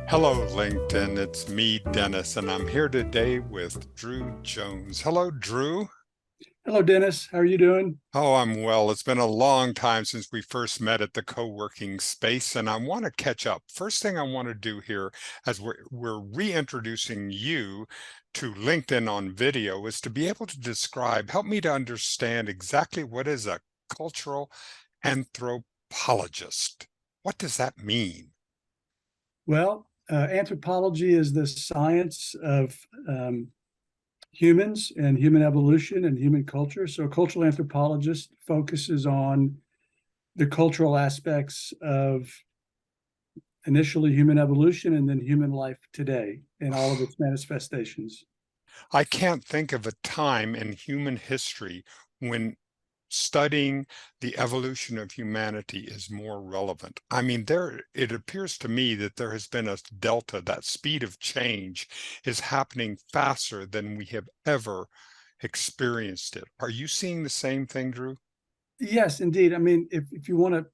Hello, LinkedIn. It's me, Dennis, and I'm here today with Drew Jones. Hello, Drew. Hello, Dennis. How are you doing? Oh, I'm well. It's been a long time since we first met at the co-working space, and I want to catch up. First thing I want to do here, as we're reintroducing you to LinkedIn on video, is to be able to help me to understand exactly what is a cultural anthropologist. What does that mean? Well, anthropology is the science of humans and human evolution and human culture. So, a cultural anthropologist focuses on the cultural aspects of initially human evolution and then human life today in all of its manifestations. I can't think of a time in human history when studying the evolution of humanity is more relevant. I mean, it appears to me that there has been a delta, that speed of change is happening faster than we have ever experienced it. Are you seeing the same thing, Drew? Yes, indeed. I mean, if you want to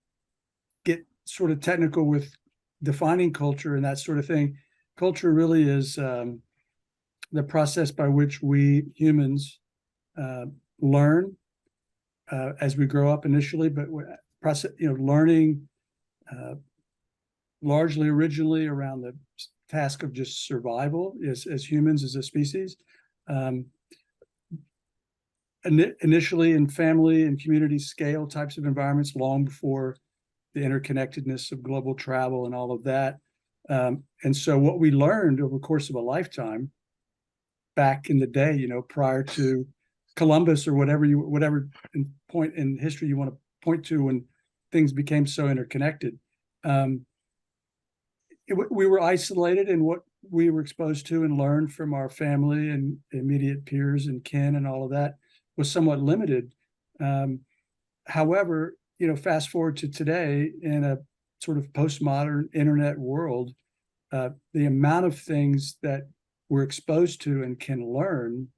get sort of technical with defining culture and that sort of thing, culture really is the process by which we humans learn as we grow up initially, but process, learning uh, largely originally around the task of just survival as humans, as a species. Um, Initially in family and community scale types of environments, long before the interconnectedness of global travel and all of that. And so what we learned over the course of a lifetime back in the day, prior to Columbus or whatever point in history you want to point to when things became so interconnected. We were isolated, and what we were exposed to and learned from our family and immediate peers and kin and all of that was somewhat limited. Um, However, fast forward to today in a sort of postmodern internet world, the amount of things that we're exposed to and can learn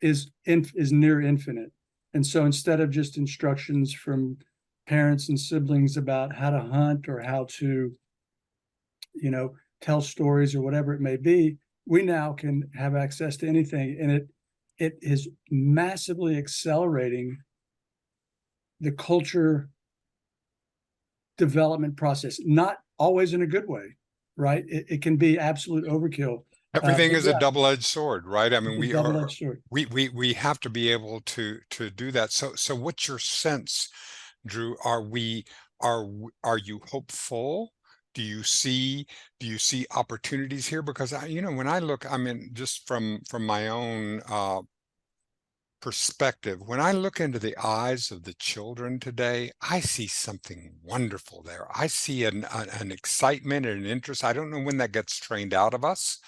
is near infinite. And so instead of just instructions from parents and siblings about how to hunt or how to, tell stories or whatever it may be, we now can have access to anything. And it is massively accelerating the culture development process, not always in a good way, right? It can be absolute overkill. Everything But is a yeah, double-edged sword, right? I mean, it's a double-edged sword. we have to be able to do that. So what's your sense, Drew? Are you hopeful? Do you see do you see opportunities here? Because when I look, I mean, just from my own perspective, when I look into the eyes of the children today, I see something wonderful there. I see an excitement and an interest. I don't know when that gets trained out of us,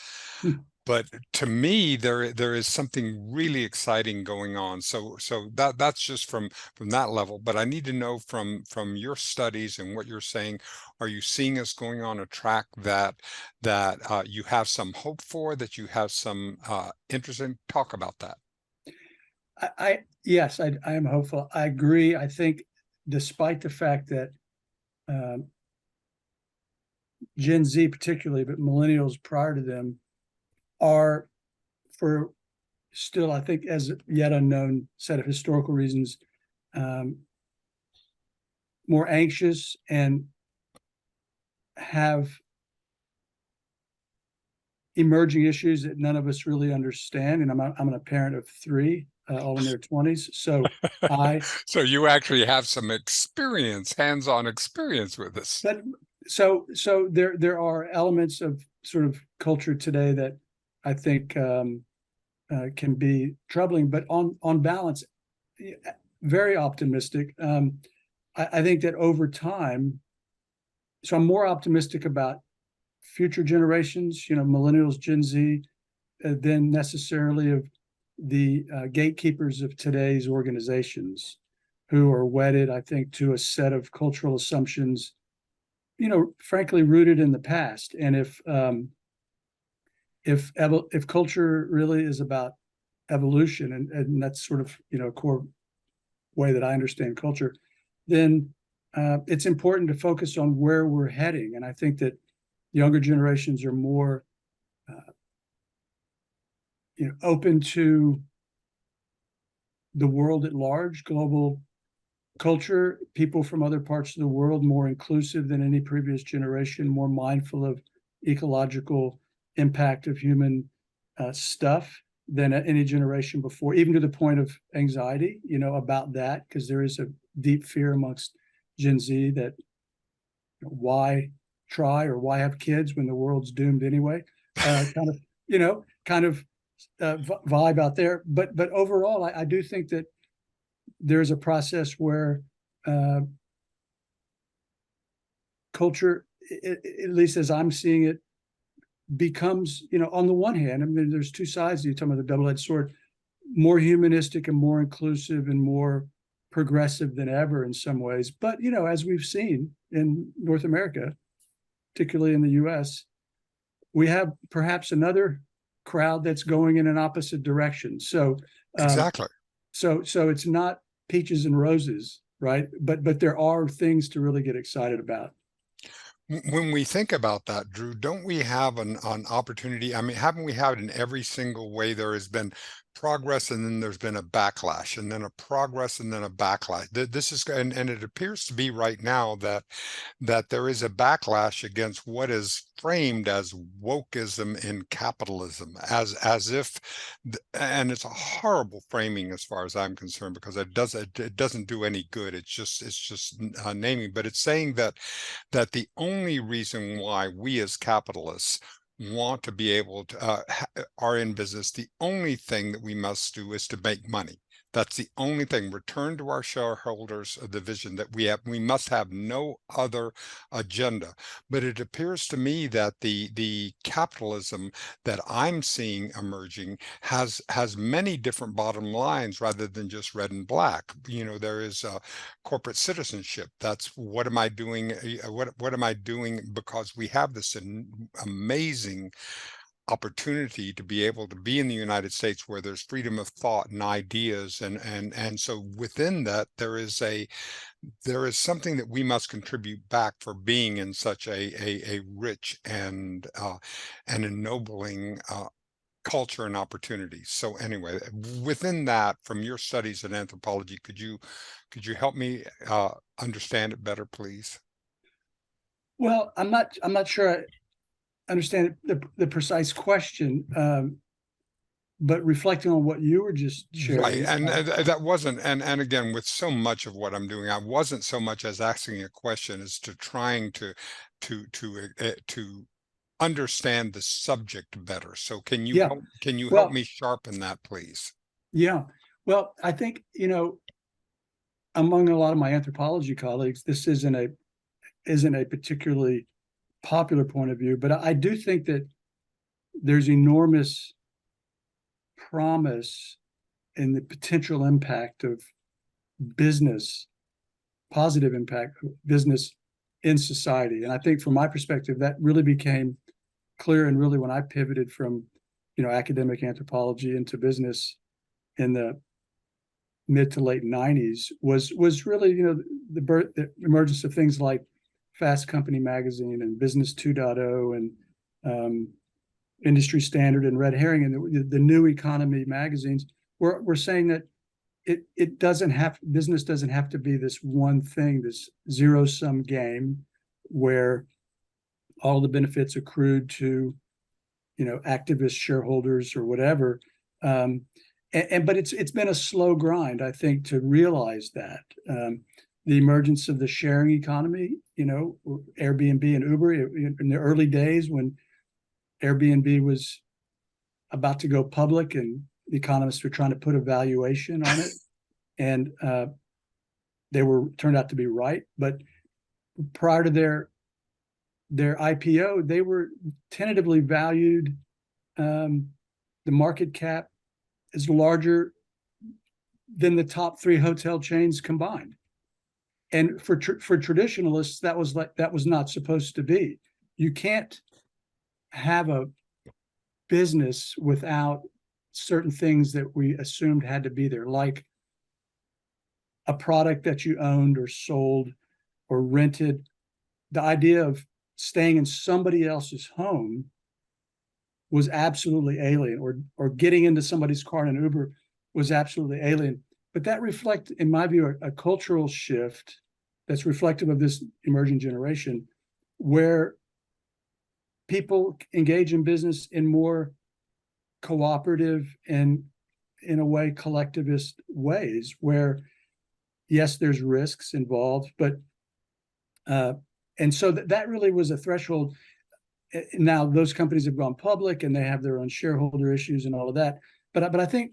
but to me, there is something really exciting going on. So that's just from that level. But I need to know from your studies and what you're saying, are you seeing us going on a track that you have some hope for, that you have some interest in? Talk about that. Yes, I am hopeful. I agree. I think, despite the fact that um, Gen Z, particularly, but millennials prior to them, are for still, I think, as yet unknown set of historical reasons, um, more anxious and have emerging issues that none of us really understand. And I'm a parent of three, all in their 20s. So I, So you actually have some experience, hands-on experience with this. but so there are elements of sort of culture today that I think can be troubling, but on balance, very optimistic. I think that over time, so I'm more optimistic about future generations, millennials, Gen Z, than necessarily of the gatekeepers of today's organizations, who are wedded, I think, to a set of cultural assumptions, frankly, rooted in the past. And if culture really is about evolution, and that's sort of a core way that I understand culture, then it's important to focus on where we're heading. And I think that younger generations are more open to the world at large, global culture, people from other parts of the world, more inclusive than any previous generation, more mindful of ecological impact of human stuff than any generation before, even to the point of anxiety, about that, because there is a deep fear amongst Gen Z that why try or why have kids when the world's doomed anyway? Kind of vibe out there. But overall, I do think that there's a process where culture, at least as I'm seeing it, becomes, on the one hand, I mean, there's two sides. You're talking about the double-edged sword, more humanistic and more inclusive and more progressive than ever in some ways. But, as we've seen in North America, particularly in the US, we have perhaps another crowd that's going in an opposite direction. So, Exactly. so it's not peaches and roses, right? But there are things to really get excited about. When we think about that, Drew, don't we have an opportunity? I mean, haven't we had in every single way there has been progress and then there's been a backlash and then a progress and then a backlash. This is and it appears to be right now that there is a backlash against what is framed as wokeism in capitalism, as if, and it's a horrible framing as far as I'm concerned, because it doesn't do any good. It's just naming, but it's saying that the only reason why we as capitalists want to be able to are in business, the only thing that we must do is to make money. That's the only thing. Return to our shareholders the vision that we have. We must have no other agenda. But it appears to me that the capitalism that I'm seeing emerging has many different bottom lines rather than just red and black. There is corporate citizenship. That's what am I doing? What am I doing? Because we have this amazing opportunity to be able to be in the United States where there's freedom of thought and ideas, and so within that there is something that we must contribute back for being in such a rich and ennobling culture and opportunities. So anyway, within that, from your studies in anthropology, could you help me understand it better, please? Well, I'm not sure I understand the precise question, but reflecting on what you were just Right. sharing. And that wasn't, and again, with so much of what I'm doing, I wasn't so much as asking a question as to trying to understand the subject better. So Yeah. can you help Well, me sharpen that, please? yeah. Well, I think, among a lot of my anthropology colleagues, this isn't a particularly popular point of view, but I do think that there's enormous promise in the potential impact of business, positive impact of business in society. And I think from my perspective, that really became clear, and really when I pivoted from, academic anthropology into business in the mid to late 90s, was really, the emergence of things like Fast Company magazine and Business 2.0 and Industry Standard and Red Herring and the new economy magazines. We're saying that business doesn't have to be this one thing, this zero sum game where all the benefits accrued to, activist shareholders or whatever. But it's been a slow grind, I think, to realize that. The emergence of the sharing economy, Airbnb and Uber in the early days when Airbnb was about to go public and the economists were trying to put a valuation on it, and they turned out to be right. But prior to their IPO, they were tentatively valued. The market cap is larger than the top 3 hotel chains combined. And for traditionalists, that was not supposed to be. You can't have a business without certain things that we assumed had to be there, like a product that you owned or sold or rented. The idea of staying in somebody else's home was absolutely alien, or getting into somebody's car in an Uber was absolutely alien. But that reflects, in my view, a cultural shift that's reflective of this emerging generation, where people engage in business in more cooperative and, in a way, collectivist ways, where yes, there's risks involved, but and so that really was a threshold. Now those companies have gone public and they have their own shareholder issues and all of that. But I think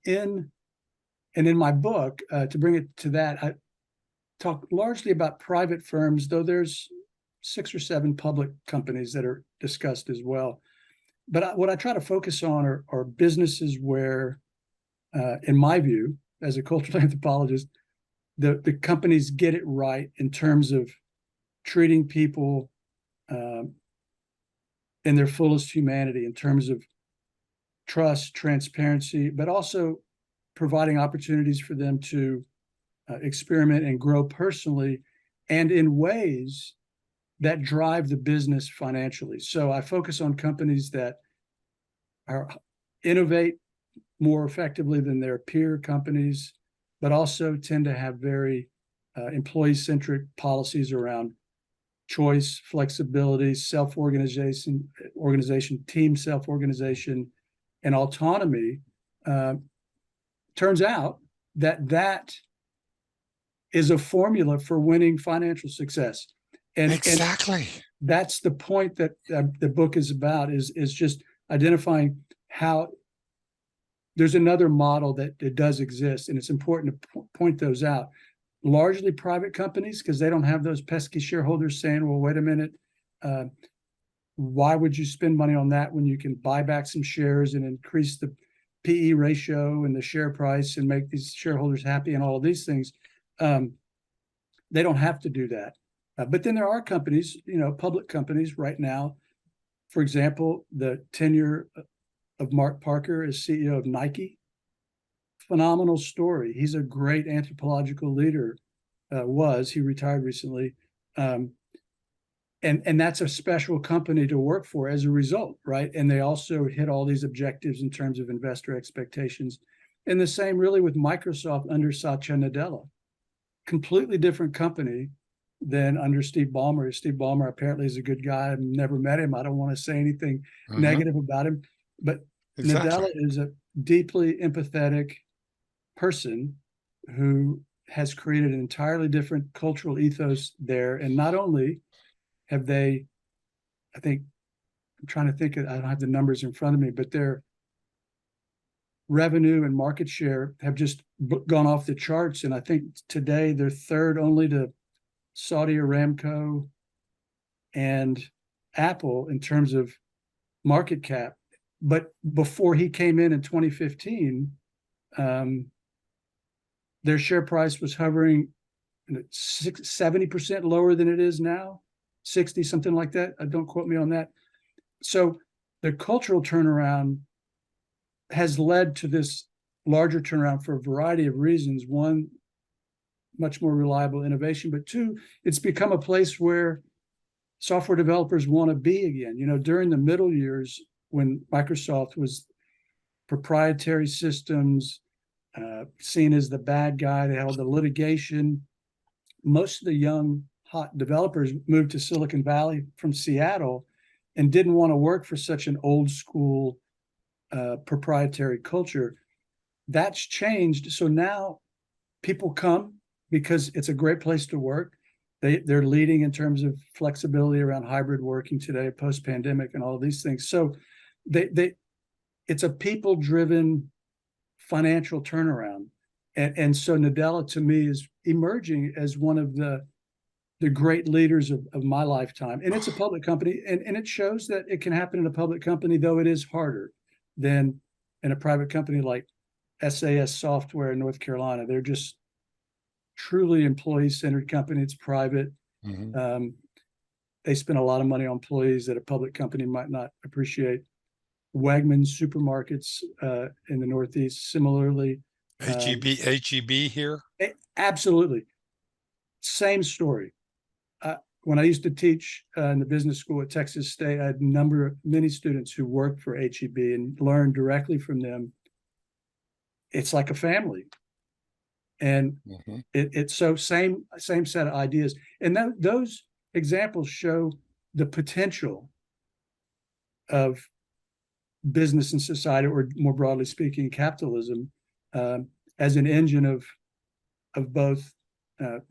in my book, to bring it to that, I talk largely about private firms, though there's 6 or 7 public companies that are discussed as well. But what I try to focus on are businesses where, in my view, as a cultural anthropologist, the companies get it right in terms of treating people in their fullest humanity, in terms of trust, transparency, but also providing opportunities for them to experiment and grow personally and in ways that drive the business financially. So I focus on companies that innovate more effectively than their peer companies, but also tend to have very employee-centric policies around choice, flexibility, self-organization, team self-organization, and autonomy. Turns out that is a formula for winning financial success. And Exactly. that's the point that the book is about, is just identifying how there's another model that does exist, and it's important to point those out. Largely private companies, because they don't have those pesky shareholders saying, well, wait a minute, why would you spend money on that when you can buy back some shares and increase the PE ratio and the share price and make these shareholders happy and all of these things? They don't have to do that. But then there are companies, public companies right now. For example, the tenure of Mark Parker as CEO of Nike. Phenomenal story. He's a great anthropological leader. He retired recently. And that's a special company to work for as a result, right? And they also hit all these objectives in terms of investor expectations. And the same really with Microsoft under Satya Nadella. Completely different company than under Steve Ballmer. Steve Ballmer apparently is a good guy. I've never met him. I don't want to say anything negative about him. But Exactly. Nadella is a deeply empathetic person who has created an entirely different cultural ethos there. And not only have they, I think, I'm trying to think, I don't have the numbers in front of me, but their revenue and market share have just gone off the charts. And I think today they're third only to Saudi Aramco and Apple in terms of market cap. But before he came in 2015, their share price was hovering 70% lower than it is now, 60, something like that. Don't quote me on that. So the cultural turnaround has led to this larger turnaround for a variety of reasons. One, much more reliable innovation, but two, it's become a place where software developers want to be again. During the middle years when Microsoft was proprietary systems, seen as the bad guy, they had all the litigation. Most of the young, hot developers moved to Silicon Valley from Seattle and didn't want to work for such an old school proprietary culture. That's changed. So now people come because it's a great place to work. They're leading in terms of flexibility around hybrid working today, post-pandemic, and all of these things. So it's a people-driven financial turnaround. And so Nadella, to me, is emerging as one of the great leaders of my lifetime. And it's a public company, and it shows that it can happen in a public company, though it is harder than in a private company like SAS Software in North Carolina. They're just truly employee-centered company. It's private. They spend a lot of money on employees that a public company might not appreciate. Wegmans supermarkets in the Northeast, similarly. HEB here. Absolutely. Same story. when I used to teach in the business school at Texas State, I had many students who worked for HEB and learned directly from them. It's like a family, and Mhm. it's so same set of ideas, and those examples show the potential of business and society, or more broadly speaking, capitalism, as an engine of both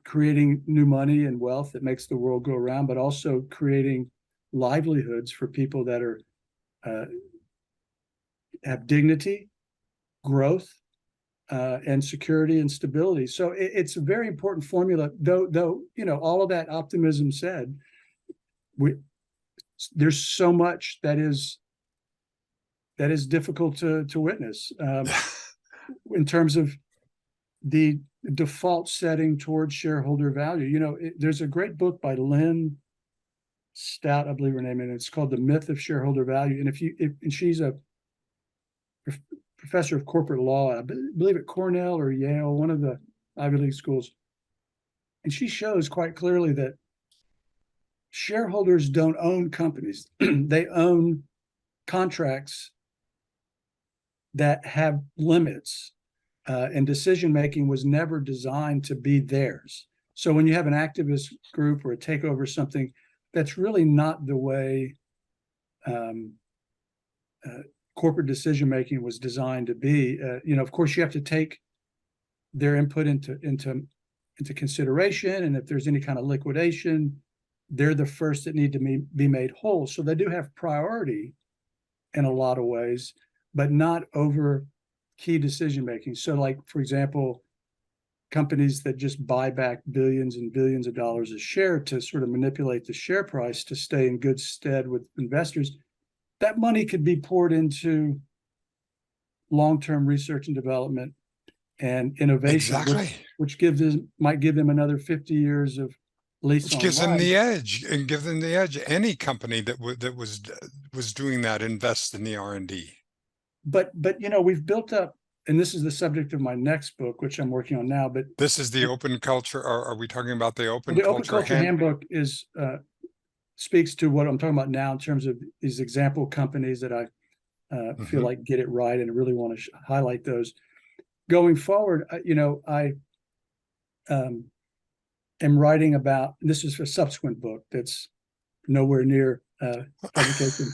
creating new money and wealth that makes the world go around, but also creating livelihoods for people that are have dignity, growth, and security and stability. So it's a very important formula. Though all of that optimism said, there's so much that is difficult to witness in terms of the default setting towards shareholder value. There's a great book by Lynn Stout, I believe her name, and it's called The Myth of Shareholder Value. And she's a professor of corporate law, I believe at Cornell or Yale, one of the Ivy League schools. And she shows quite clearly that shareholders don't own companies. They own contracts that have limits, and decision-making was never designed to be theirs. So when you have an activist group or a takeover of something, that's really not the way corporate decision-making was designed to be. Of course, you have to take their input into consideration, and if there's any kind of liquidation, they're the first that need to be made whole. So they do have priority in a lot of ways, but not over key decision making. So, like, for example, companies that just buy back billions and billions of dollars a share to sort of manipulate the share price to stay in good stead with investors, that money could be poured into long-term research and development and innovation, Exactly. which might give them another 50 years of lease Which on gives them life. the edge, and give them the edge. Any company that was doing that invests in the R&D. But we've built up, and this is the subject of my next book, which I'm working on now. But This is the open culture. Are we talking about the open the Open culture Culture Handbook speaks to what I'm talking about now in terms of these example companies that I feel like get it right, and really want to highlight those. Going forward, I am writing about, this is a subsequent book that's nowhere near publication.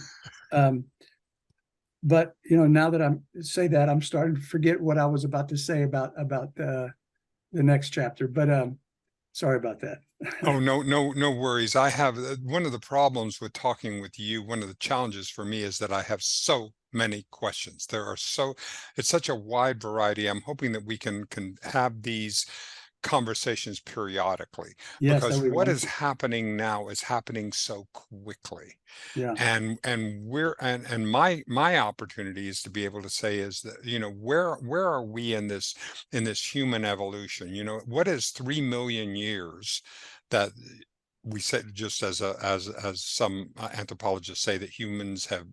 But now that I'm starting to forget what I was about to say about the next chapter. But sorry about that. Oh, no worries. I have one of the problems with talking with you. One of the challenges for me is that I have so many questions. It's such a wide variety. I'm hoping that we can have these conversations periodically, Yes, that because would be what is wonderful. happening now is happening so quickly. Yeah. And my opportunity is to be able to say is that, where are we in this human evolution? What is 3 million years that we said, just as some anthropologists say, that humans have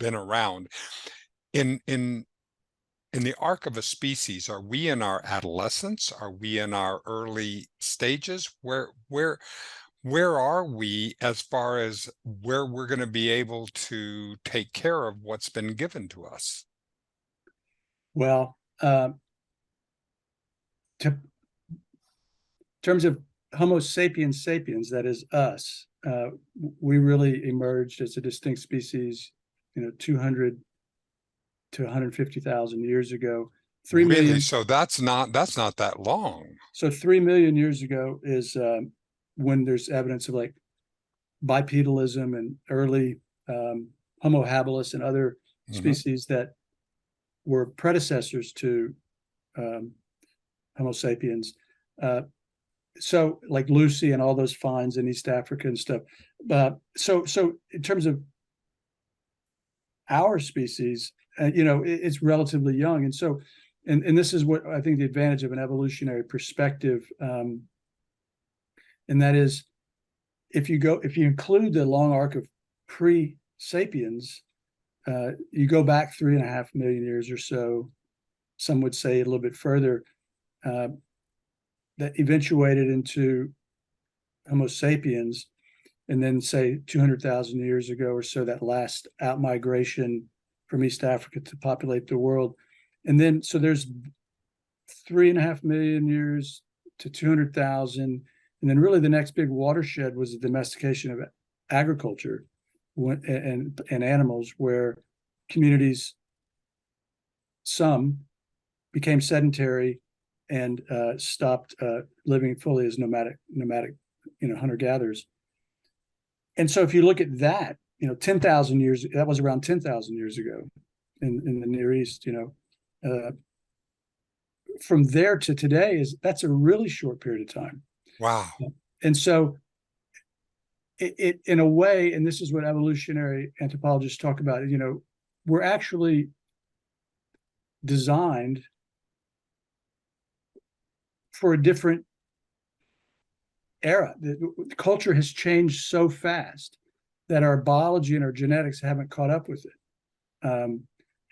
been around in the arc of a species. Are we in our adolescence? Are we in our early stages? Where are we as far as where we're going to be able to take care of what's been given to us? Well, in terms of Homo sapiens sapiens, that is us, we really emerged as a distinct species, 200 to 150,000 years ago. 3 Really? million. So that's not that long. So 3 million years ago is when there's evidence of like bipedalism and early Homo habilis and other Hmm. species that were predecessors to Homo sapiens. So like Lucy and all those finds in East Africa and stuff. So in terms of our species, it's relatively young, and so and this is what I think the advantage of an evolutionary perspective, and that is if you include the long arc of pre-sapiens, you go back 3.5 million years or so. Some would say a little bit further. That eventuated into Homo sapiens. and then say 200,000 years ago or so, that last out migration from East Africa to populate the world. And then, so there's 3.5 million years to 200,000. And then really the next big watershed was the domestication of agriculture and animals, where communities, some became sedentary and stopped living fully as nomadic, hunter-gatherers. And so if you look at that, 10,000 years, that was around 10,000 years ago in the Near East, from there to today, that's a really short period of time. Wow. And so it in a way, and this is what evolutionary anthropologists talk about, we're actually designed for a different era. The culture has changed so fast that our biology and our genetics haven't caught up with it.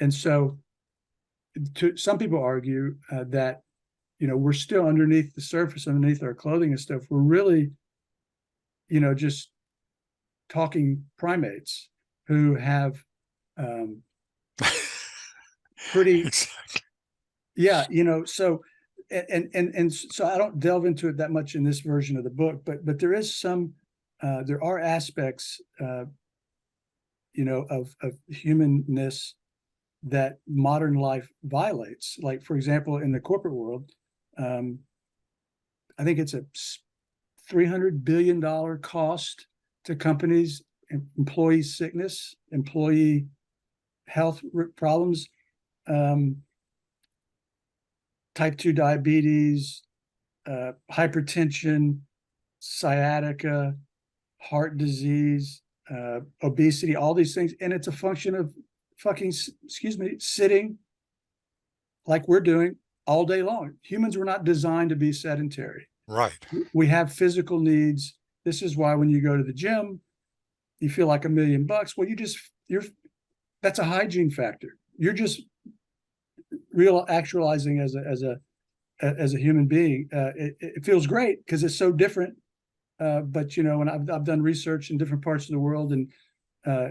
And so some people argue that, we're still underneath the surface, underneath our clothing and stuff. We're really, just talking primates who have pretty, yeah, so, and so I don't delve into it that much in this version of the book, but there is there are aspects, of humanness that modern life violates. Like, for example, in the corporate world, I think it's a $300 billion cost to companies, employee sickness, employee health problems, type 2 diabetes, hypertension, sciatica, heart disease, obesity, all these things. And it's a function of sitting like we're doing all day long. Humans were not designed to be sedentary. Right. We have physical needs. This is why when you go to the gym, you feel like $1,000,000. Well, that's a hygiene factor. You're just actualizing as a human being. It feels great because it's so different. But when I've done research in different parts of the world, and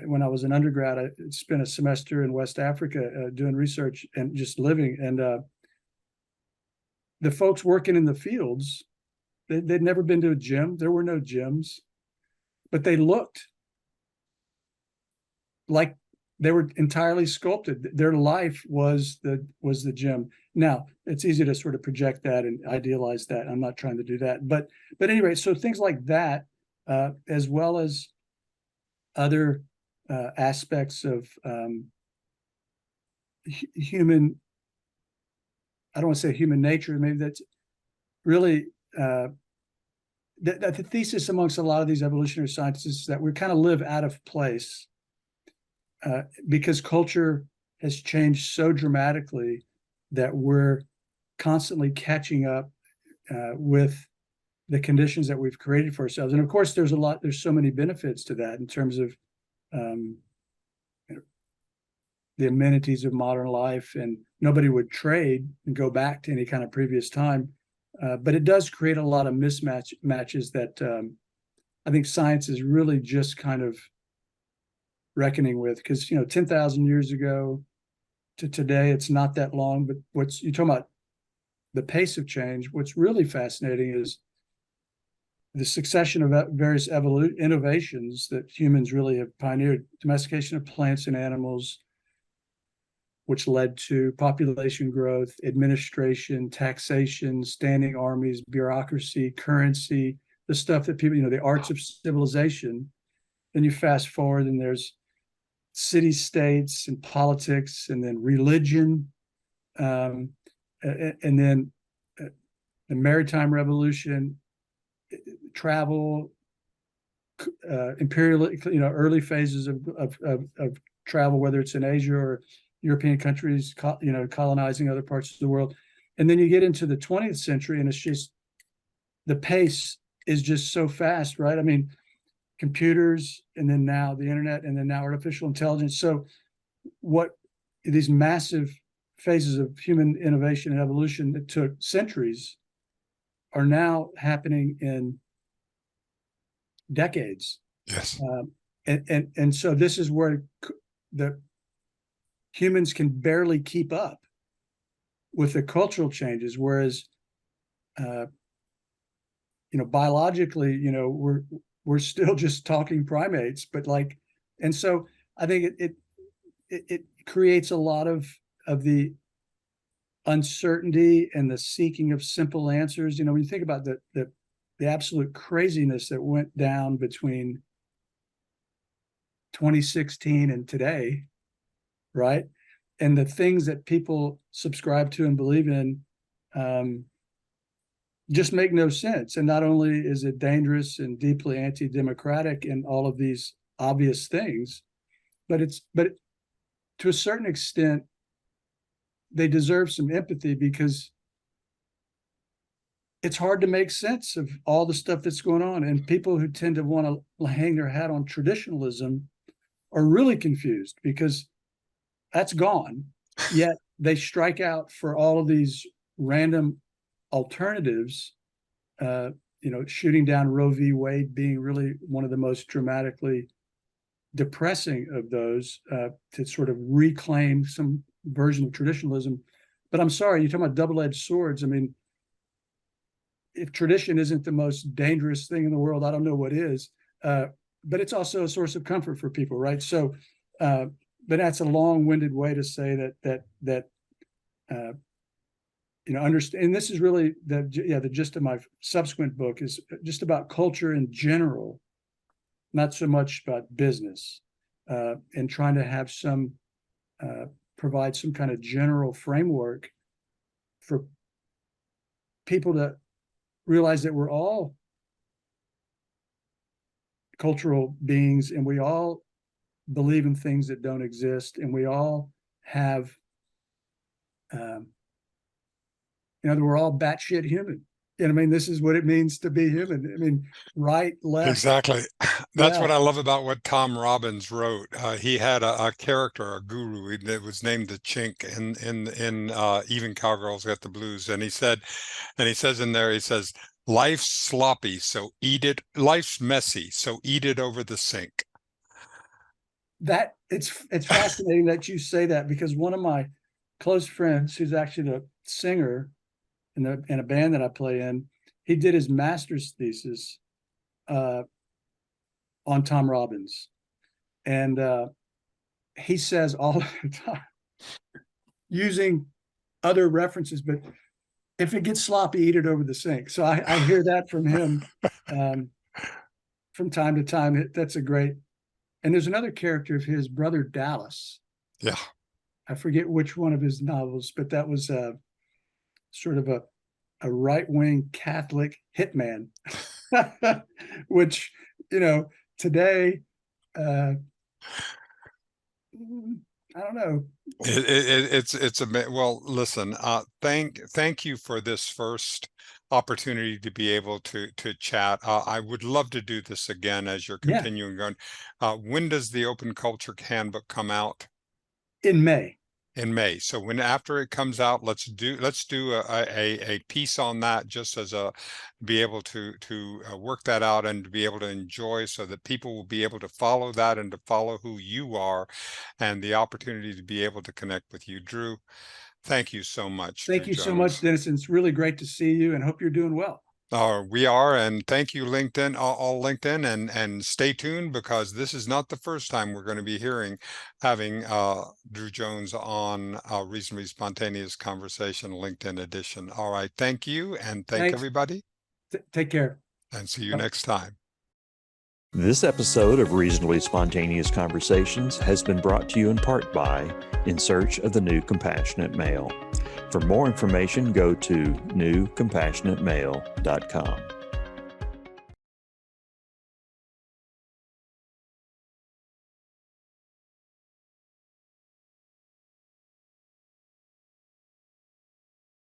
when I was an undergrad, I spent a semester in West Africa doing research and just living. And the folks working in the fields, they'd never been to a gym. There were no gyms, but they looked like they were entirely sculpted. Their life was the gym. Now, it's easy to sort of project that and idealize that. I'm not trying to do that, but anyway, so things like that, as well as other aspects of human, I don't want to say human nature, maybe that's really the thesis amongst a lot of these evolutionary scientists is that we kind of live out of place because culture has changed so dramatically that we're constantly catching up with the conditions that we've created for ourselves. And of course, there's so many benefits to that in terms of the amenities of modern life, and nobody would trade and go back to any kind of previous time. But it does create a lot of mismatches that I think science is really just kind of reckoning with, because 10,000 years ago to today, it's not that long. But you're talking about the pace of change. What's really fascinating is the succession of various innovations that humans really have pioneered. Domestication of plants and animals, which led to population growth, administration, taxation, standing armies, bureaucracy, currency, the stuff that people, the arts of civilization. Then you fast forward and there's city states and politics, and then religion, and then the maritime revolution, travel, imperial, early phases of travel, whether it's in Asia or European countries, colonizing other parts of the world. And then you get into the 20th century, and it's just, the pace is just so fast, right? I mean, computers, and then now the internet, and then now artificial intelligence. So what these massive phases of human innovation and evolution that took centuries are now happening in decades. Yes. And so this is where the humans can barely keep up with the cultural changes, whereas biologically, we're still just talking primates, but like, and so I think it creates a lot of the uncertainty and the seeking of simple answers. When you think about the absolute craziness that went down between 2016 and today, right? And the things that people subscribe to and believe in just make no sense. And not only is it dangerous and deeply anti-democratic and all of these obvious things, but to a certain extent, they deserve some empathy, because it's hard to make sense of all the stuff that's going on. And people who tend to want to hang their hat on traditionalism are really confused, because that's gone. Yet they strike out for all of these random alternatives, shooting down Roe v. Wade being really one of the most dramatically depressing of those, to sort of reclaim some version of traditionalism. But I'm sorry, you're talking about double-edged swords. I mean, if tradition isn't the most dangerous thing in the world, I don't know what is. But it's also a source of comfort for people, right? So, but that's a long-winded way to say that understand. And this is really the gist of my subsequent book is just about culture in general, not so much about business, and trying to have provide some kind of general framework for people to realize that we're all cultural beings, and we all believe in things that don't exist, and we all have, we're all batshit human. And I mean, this is what it means to be human. I mean, right, left. Exactly. That's Yeah. what I love about what Tom Robbins wrote. He had a character, a guru that was named the Chink in Even Cowgirls Got the Blues, and he says in there, he says, "Life's sloppy, so eat it. Life's messy, so eat it over the sink." That it's fascinating that you say that, because one of my close friends, who's actually the singer in a band that I play in, he did his master's thesis on Tom Robbins, and he says all the time, using other references, but if it gets sloppy, eat it over the sink. So I hear that from him from time to time. That's a great. And there's another character of his, Brother Dallas. Yeah. I forget which one of his novels, but that was sort of a right-wing Catholic hitman, which, today, I don't know. It's well, listen, thank you for this first opportunity to be able to chat. I would love to do this again as you're Yeah, continuing going. When does the Open Culture Handbook come out? in May. In May. So after it comes out, let's do a piece on that, just as be able to work that out and to be able to enjoy, so that people will be able to follow that and to follow who you are, and the opportunity to be able to connect with you. Drew, thank you so much, Drew Thank you so much, Jones. Dennis. It's really great to see you, and hope you're doing well. We are, and thank you, LinkedIn, all LinkedIn, and stay tuned, because this is not the first time we're going to be having Drew Jones on Reasonably Spontaneous Conversation LinkedIn edition. All right, thank you, and thank Thanks. everybody, Take care. and see you Bye. next time. This episode of Reasonably Spontaneous Conversations has been brought to you in part by In Search of the New Compassionate Male. For more information, go to newcompassionatemale.com.